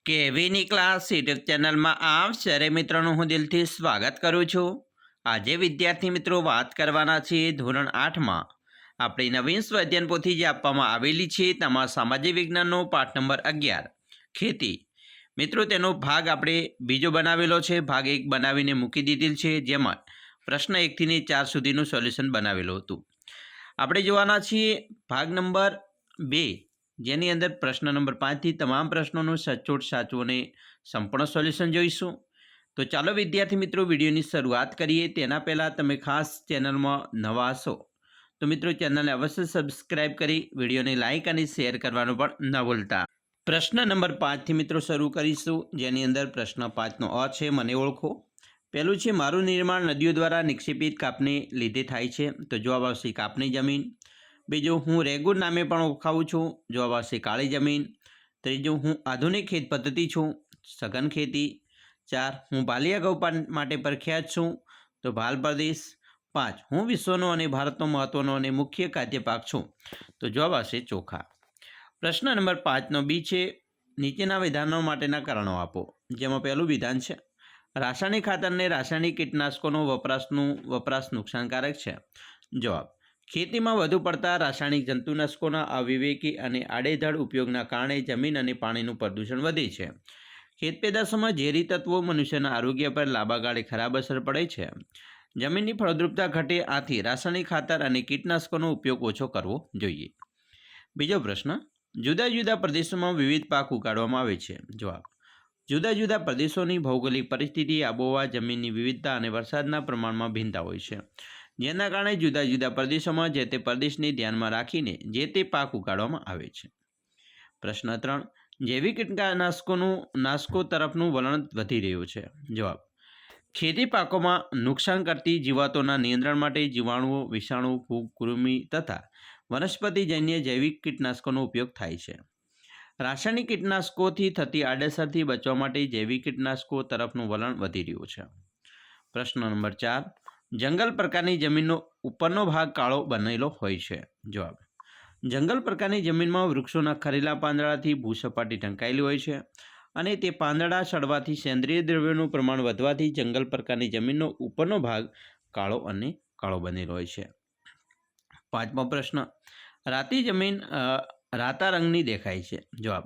કેવીની class YouTube ચેનલમાં આપ સરે મિત્રોનું હું દિલથી સ્વાગત કરું છું। આજે વિદ્યાર્થી મિત્રો વાત કરવાના છીએ ધોરણ 8માં આપણી નવીન સ્વાધ્યાયન પોથી જે આપવામાં આવેલી છે તેમાં સામાજિક વિજ્ઞાનનો પાઠ નંબર 11 ખેતી। મિત્રો તેનો ભાગ આપણે બીજો બનાવેલો છે, ભાગ 1 બનાવીને મૂકી દીધેલ છે, જેમાં પ્રશ્ન 1 થી 4 સુધીનું સોલ્યુશન બનાવેલું હતું। આપણે જોવાના છીએ ભાગ નંબર 2 જેની અંદર પ્રશ્ન નંબર 5 થી તમામ પ્રશ્નોનું સચોટ સાચું અને સંપૂર્ણ સોલ્યુશન જોઈશું। તો ચાલો વિદ્યાર્થી મિત્રો વિડીયોની શરૂઆત કરીએ। તેના પહેલાં તમે ખાસ ચેનલમાં નવા હશો તો મિત્રો ચેનલને અવશ્ય સબસ્ક્રાઇબ કરી વિડીયોને લાઇક અને શેર કરવાનું પણ ન ભૂલતા। પ્રશ્ન નંબર 5 થી મિત્રો શરૂ કરીશું, જેની અંદર પ્રશ્ન 5નો અ છે મને ઓળખો। પહેલું છે મારું નિર્માણ નદીઓ દ્વારા નિક્ષેપિત કાપને લીધે થાય છે, તો જવાબ આવશે કાપની જમીન। બીજું હું રેગુર નામે પણ ઓળખાવું છું, જવાબ આવશે કાળી જમીન। ત્રીજું હું આધુનિક ખેત પદ્ધતિ છું, સઘન ખેતી। 4 હું બાલિયા ગૌપાલ માટે પ્રખ્યાત છું, તો ભાલ પ્રદેશ। 5 હું વિશ્વનો અને ભારતનો મહત્વનો અને મુખ્ય ખાદ્ય પાક છું, તો જવાબ આવશે ચોખા। પ્રશ્ન નંબર 5નો બી છે નીચેના વિધાનો માટેના કારણો આપો, જેમાં પહેલું વિધાન છે રાસાયણિક ખાતર અને રાસાયણિક કીટનાશકોનો વપરાશ નુકસાનકારક છે। જવાબ ખેતીમાં વધુ પડતા રાસાયણિક જંતુનાશકોના અવિવેકી અને આડેધડ ઉપયોગના કારણે જમીન અને પાણીનું પ્રદૂષણ વધે છે। ખેત પેદાશોમાં ઝેરી તત્વો મનુષ્યના આરોગ્ય પર લાંબા ગાળે ખરાબ અસર પડે છે। જમીનની ફળદ્રુપતા ઘટે, આથી રાસાયણિક ખાતર અને કીટનાશકોનો ઉપયોગ ઓછો કરવો જોઈએ। બીજો પ્રશ્ન જુદા જુદા પ્રદેશોમાં વિવિધ પાક ઉગાડવામાં આવે છે। જવાબ જુદા જુદા પ્રદેશોની ભૌગોલિક પરિસ્થિતિ, આબોહવા, જમીનની વિવિધતા અને વરસાદના પ્રમાણમાં ભિન્નતા હોય છે, જેના કારણે જુદા જુદા પ્રદેશોમાં જે તે પ્રદેશને ધ્યાનમાં રાખીને જે તે પાક ઉગાડવામાં આવે છે। પ્રશ્ન 3 જૈવિક કીટનાશકો તરફનું વલણ વધી રહ્યું છે। જવાબ ખેતી પાકોમાં નુકસાન કરતી જીવાતોના નિયંત્રણ માટે જીવાણુઓ, વિષાણુ, ફૂગ, કૃમિ તથા વનસ્પતિજન્ય જૈવિક કીટનાશકોનો ઉપયોગ થાય છે। રાસાયણિક કીટનાશકોથી થતી આડઅસરથી બચવા માટે જૈવિક કીટનાશકો તરફનું વલણ વધી રહ્યું છે। પ્રશ્ન નંબર 4 જંગલ પ્રકારની જમીનનો ઉપરનો ભાગ કાળો બનેલો હોય છે। જવાબ જંગલ પ્રકારની જમીનમાં વૃક્ષોના ખરેલા પાંદડાથી ભૂસપાટી ઢંકાયેલી હોય છે અને તે પાંદડા સડવાથી સેન્દ્રિય દ્રવ્યોનું પ્રમાણ વધવાથી જંગલ પ્રકારની જમીનનો ઉપરનો ભાગ કાળો બનેલો હોય છે। 5મો પ્રશ્ન રાતી જમીન રાતા રંગની દેખાય છે। જવાબ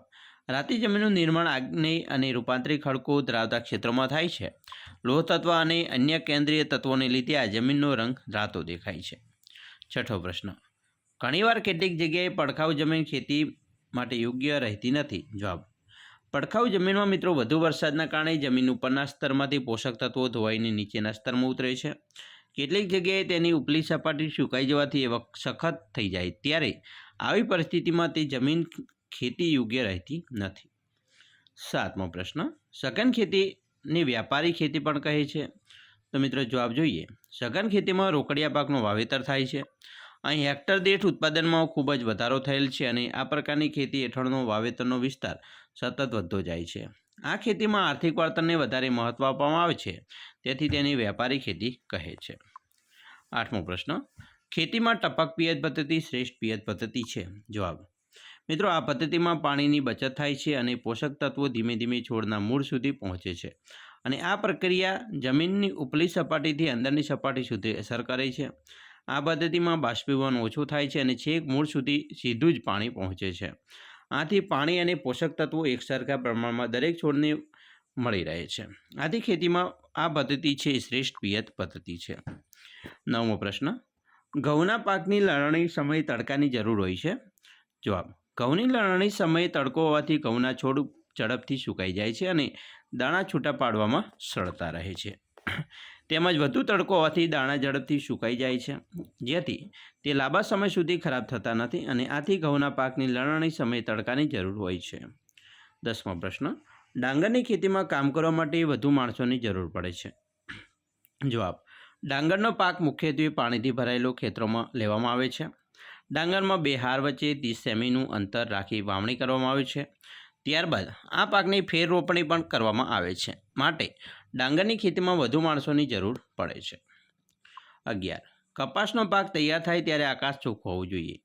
રાતી જમીનનું નિર્માણ આગ્નેય અને રૂપાંતરિક ખડકો ધરાવતા ક્ષેત્રોમાં થાય છે। લોહ તત્વ અને અન્ય કેન્દ્રીય તત્વોને લીધે આ જમીનનો રંગ રાતો દેખાય છે। 6થો પ્રશ્ન ઘણીવાર કેટલીક જગ્યાએ પડખાઉ જમીન ખેતી માટે યોગ્ય રહેતી નથી। જવાબ પડખાઉ જમીનમાં મિત્રો વધુ વરસાદના કારણે જમીન ઉપરના સ્તરમાંથી પોષક તત્વો ધોવાઈને નીચેના સ્તરમાં ઉતરે છે। કેટલીક જગ્યાએ તેની ઉપલી સપાટી સુકાઈ જવાથી એ સખત થઈ જાય, ત્યારે આવી પરિસ્થિતિમાં તે જમીન ખેતી યોગ્ય રહેતી નથી। 7મો પ્રશ્ન સઘન ખેતીને વ્યાપારી ખેતી પણ કહે છે, તો મિત્રો જવાબ જોઈએ સઘન ખેતીમાં રોકડિયા પાકનું વાવેતર થાય છે। અહીં હેક્ટર દીઠ ઉત્પાદનમાં ખૂબ જ વધારો થયેલ છે અને આ પ્રકારની ખેતી હેઠળનો વાવેતરનો વિસ્તાર સતત વધતો જાય છે। આ ખેતીમાં આર્થિક વળતરને વધારે મહત્ત્વ આપવામાં આવે છે, તેથી તેની વ્યાપારી ખેતી કહે છે। 8મો પ્રશ્ન ખેતીમાં ટપક પિયત પદ્ધતિ શ્રેષ્ઠ પિયત પદ્ધતિ છે। જવાબ મિત્રો આ પદ્ધતિમાં પાણીની બચત થાય છે અને પોષક તત્વો ધીમે ધીમે છોડના મૂળ સુધી પહોંચે છે અને આ પ્રક્રિયા જમીનની ઉપલી સપાટીથી અંદરની સપાટી સુધી અસર કરે છે। આ પદ્ધતિમાં બાષ્પીભવન ઓછું થાય છે અને છેક મૂળ સુધી સીધું જ પાણી પહોંચે છે। આથી પાણી અને પોષક તત્વો એકસરખા પ્રમાણમાં દરેક છોડને મળી રહે છે। આથી ખેતીમાં આ પદ્ધતિ છે શ્રેષ્ઠ પિયત પદ્ધતિ છે। 9મો પ્રશ્ન ઘઉંના પાકની લણણી સમયે તડકાની જરૂર હોય છે। જવાબ ઘઉંની લણણી સમયે તડકો હોવાથી ઘઉંના છોડ ઝડપથી સુકાઈ જાય છે અને દાણા છૂટા પાડવામાં સરળતા રહે છે। તેમજ વધુ તડકો હોવાથી દાણા ઝડપથી સુકાઈ જાય છે, જેથી તે લાંબા સમય સુધી ખરાબ થતા નથી અને આથી ઘઉંના પાકની લણણી સમયે તડકાની જરૂર હોય છે। 10મો પ્રશ્ન ડાંગરની ખેતીમાં કામ કરવા માટે વધુ માણસોની જરૂર પડે છે। જવાબ ડાંગરનો પાક મુખ્યત્વે પાણીથી ભરાયેલો ખેતરોમાં લેવામાં આવે છે। ડાંગરમાં 2 હાર વચ્ચે 30 સેમીનું અંતર રાખી વાવણી કરવામાં આવે છે। ત્યારબાદ આ પાકની ફેર રોપણી પણ કરવામાં આવે છે, માટે ડાંગરની ખેતીમાં વધુ માણસોની જરૂર પડે છે। 11 કપાસનો પાક તૈયાર થાય ત્યારે આકાશ ચોખ્ખું હોવું જોઈએ।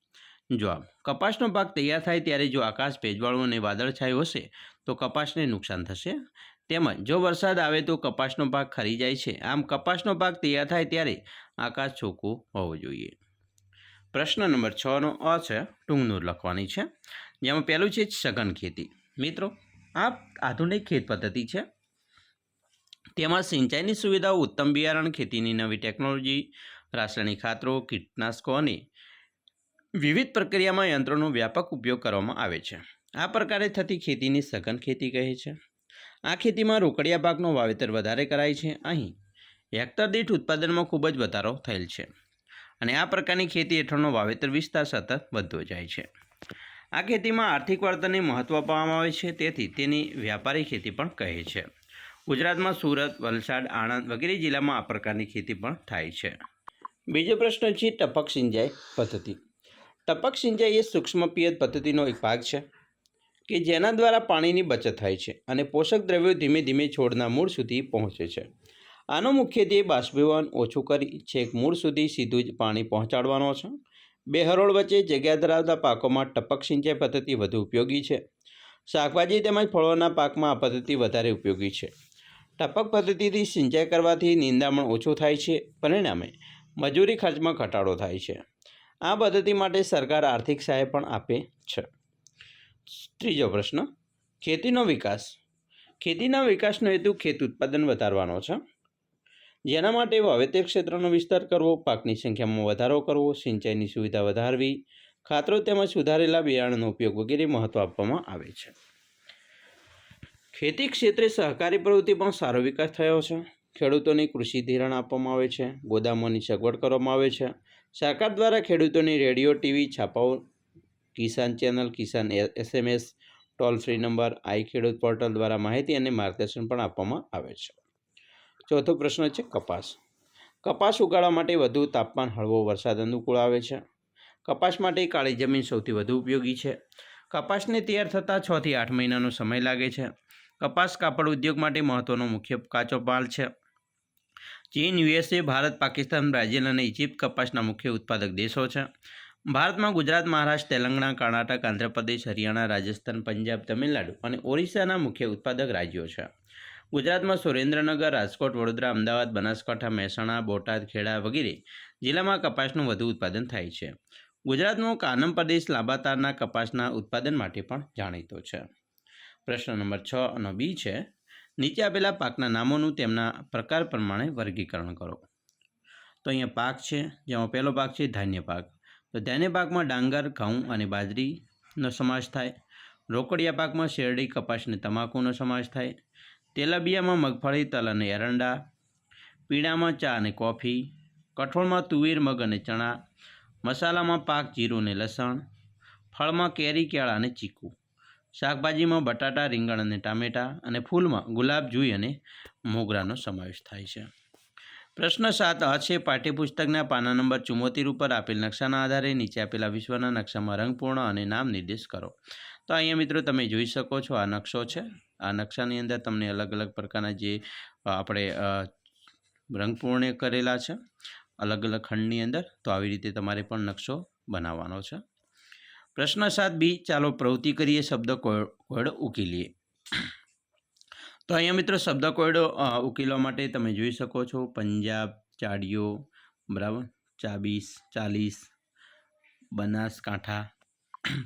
જવાબ: કપાસનો પાક તૈયાર થાય ત્યારે જો આકાશ ભેજવાળું અને વાદળછાયું હશે તો કપાસને નુકસાન થશે. તેમજ જો વરસાદ આવે તો કપાસનો પાક ખરી જાય છે. આમ કપાસનો પાક તૈયાર થાય ત્યારે આકાશ ચોખ્ખું હોવું જોઈએ. પ્રશ્ન નંબર 6નો અ છે ટૂંકનૂર લખવાની છે, જેમાં પહેલું છે સઘન ખેતી. મિત્રો, આ આધુનિક ખેત પદ્ધતિ છે. તેમાં સિંચાઈની સુવિધાઓ, ઉત્તમ બિયારણ, ખેતીની નવી ટેકનોલોજી, રાસાયણિક ખાતરો, કીટનાશકો અને વિવિધ પ્રક્રિયામાં યંત્રોનો વ્યાપક ઉપયોગ કરવામાં આવે છે. આ પ્રકારે થતી ખેતીની સઘન ખેતી કહે છે. આ ખેતીમાં રોકડિયા પાકનો વાવેતર વધારે કરાય છે. અહીં હેક્ટર દીઠ ઉત્પાદનમાં ખૂબ જ વધારો થયેલ છે અને આ પ્રકારની ખેતી હેઠળનો વાવેતર વિસ્તાર સતત વધતો જાય છે. આ ખેતીમાં આર્થિક વળતરને મહત્ત્વ આપવામાં આવે છે, તેથી તેની વ્યાપારી ખેતી પણ કહે છે. ગુજરાતમાં સુરત, વલસાડ, આણંદ વગેરે જિલ્લામાં આ પ્રકારની ખેતી પણ થાય છે. બીજો પ્રશ્ન છે ટપક સિંચાઈ પદ્ધતિ. ટપક સિંચાઈ એ સૂક્ષ્મ પિયત પદ્ધતિનો એક ભાગ છે કે જેના દ્વારા પાણીની બચત થાય છે અને પોષક દ્રવ્યો ધીમે ધીમે છોડના મૂળ સુધી પહોંચે છે. આનો મુખ્ય ધ્યેય બાષ્પીભવન ઓછું કરી છેક મૂળ સુધી સીધું જ પાણી પહોંચાડવાનો છે. બે હરોળ વચ્ચે જગ્યા ધરાવતા પાકોમાં ટપક સિંચાઈ પદ્ધતિ વધુ ઉપયોગી છે. શાકભાજી તેમજ ફળોના પાકમાં આ પદ્ધતિ વધારે ઉપયોગી છે. ટપક પદ્ધતિથી સિંચાઈ કરવાથી નિંદામણ ઓછું થાય છે, પરિણામે મજૂરી ખર્ચમાં ઘટાડો થાય છે. આ પદ્ધતિ માટે સરકાર આર્થિક સહાય પણ આપે છે. ત્રીજો પ્રશ્ન, ખેતીનો વિકાસ. ખેતીના વિકાસનો હેતુ ખેત ઉત્પાદન વધારવાનો છે, જેના માટે વાવેતર ક્ષેત્રનો વિસ્તાર કરવો, પાકની સંખ્યામાં વધારો કરવો, સિંચાઈની સુવિધા વધારવી, ખાતરો તેમજ સુધારેલા બિયારણનો ઉપયોગ વગેરે મહત્ત્વ આપવામાં આવે છે. ખેતી ક્ષેત્રે સહકારી પ્રવૃત્તિ પણ સારો વિકાસ થયો છે. ખેડૂતોને કૃષિ ધિરાણ આપવામાં આવે છે. ગોદામોની સગવડ કરવામાં આવે છે. સરકાર દ્વારા ખેડૂતોની રેડિયો, ટીવી, છાપાઓ, કિસાન ચેનલ, કિસાન SMS, ટોલ ફ્રી નંબર, આઈ ખેડૂત પોર્ટલ દ્વારા માહિતી અને માર્ગદર્શન પણ આપવામાં આવે છે. ચોથો પ્રશ્ન છે કપાસ. કપાસ ઉગાડવા માટે વધુ તાપમાન, હળવો વરસાદ અનુકૂળ આવે છે. કપાસ માટે કાળી જમીન સૌથી વધુ ઉપયોગી છે. કપાસને તૈયાર થતાં 6 થી 8 મહિનાનો સમય લાગે છે. કપાસ કાપડ ઉદ્યોગ માટે મહત્ત્વનો મુખ્ય કાચો માલ છે. ચીન, USA, ભારત, પાકિસ્તાન, બ્રાઝિલ અને ઇજિપ્ત કપાસના મુખ્ય ઉત્પાદક દેશો છે. ભારતમાં ગુજરાત, મહારાષ્ટ્ર, તેલંગાણા, કર્ણાટક, આંધ્રપ્રદેશ, હરિયાણા, રાજસ્થાન, પંજાબ, તમિલનાડુ અને ઓરિસ્સાના મુખ્ય ઉત્પાદક રાજ્યો છે. ગુજરાતમાં સુરેન્દ્રનગર, રાજકોટ, વડોદરા, અમદાવાદ, બનાસકાંઠા, મહેસાણા, બોટાદ, ખેડા વગેરે જિલ્લામાં કપાસનું વધુ ઉત્પાદન થાય છે. ગુજરાતનો કાનમ પ્રદેશ લાંબા તારના કપાસના ઉત્પાદન માટે પણ જાણીતો છે. પ્રશ્ન નંબર 6 અને બી છે, નીચે આપેલા પાકના નામોનું તેમના પ્રકાર પ્રમાણે વર્ગીકરણ કરો. તો અહીંયા પાક છે, જેમાં પહેલો પાક છે ધાન્ય પાક. તો ધાન્ય પાકમાં ડાંગર, ઘઉં અને બાજરીનો સમાવેશ થાય. રોકડિયા પાકમાં શેરડી, કપાસ અને તમાકુનો સમાવેશ થાય. તેલબિયામાં મગફળી, તલ અને એરંડા. પીણામાં ચા અને કોફી. કઠોળમાં તુવેર, મગ અને ચણા. મસાલામાં પાક, જીરું અને લસણ. ફળમાં કેરી, કેળા અને ચીકુ. શાકભાજીમાં બટાટા, રીંગણ અને ટામેટાં. અને ફૂલમાં ગુલાબ, જુઈ અને મોગરાનો સમાવેશ થાય છે. પ્રશ્ન 7 આ છે, પાઠ્યપુસ્તકના પાના નંબર 74 ઉપર આપેલ નકશાના આધારે નીચે આપેલા વિશ્વના નકશામાં રંગપૂર્ણ અને નામ નિર્દેશ કરો. તો અહીંયા મિત્રો તમે જોઈ શકો છો, આ નકશો છે. આ નકશાની અંદર તમને અલગ અલગ પ્રકારના જે આપણે રંગપૂર્ણ કરેલા છે અલગ અલગ ખંડની અંદર. તો આવી રીતે તમારે પણ નકશો બનાવવાનો છે. પ્રશ્ન 7 બી, ચાલો પ્રવૃત્તિ કરીએ, શબ્દ કોયડો ઉકેલીએ. તો અહીંયા મિત્રો શબ્દ કોયડો ઉકેલવા માટે તમે જોઈ શકો છો, પંજાબ, ચાડિયો, બરાબર, 40, બનાસકાંઠા.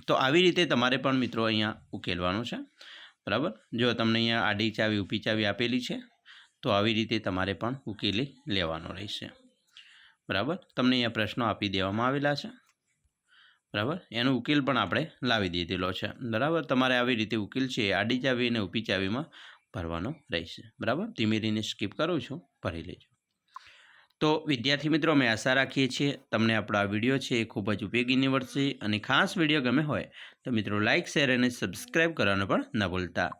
તો આવી રીતે તમારે પણ મિત્રો અહીંયા ઉકેલવાનું છે, બરાબર. જો તમને અહીંયા આડી ચાવી, ઊભી ચાવી આપેલી છે, તો આવી રીતે તમારે પણ ઉકેલી લેવાનો રહેશે, બરાબર. તમને અહીંયા પ્રશ્નો આપી દેવામાં આવેલા છે, બરાબર. એનો ઉકેલ પણ આપણે લાવી દીધેલો છે, બરાબર. તમારે આવી રીતે ઉકેલ છે આડી ચાવી અને ઊભી ચાવીમાં ભરવાનો રહેશે, બરાબર. ધીમે ધીમે સ્કીપ કરું છું, ભરી લેજો. તો વિદ્યાર્થી મિત્રો, અમે આશા રાખીએ છીએ તમને આપણો આ વિડીયો છે એ ખૂબ જ ઉપયોગી નીવડશે. અને ખાસ વિડીયો ગમે હોય તો મિત્રો લાઇક, શેર અને સબસ્ક્રાઈબ કરવાનું પણ ન ભૂલતા.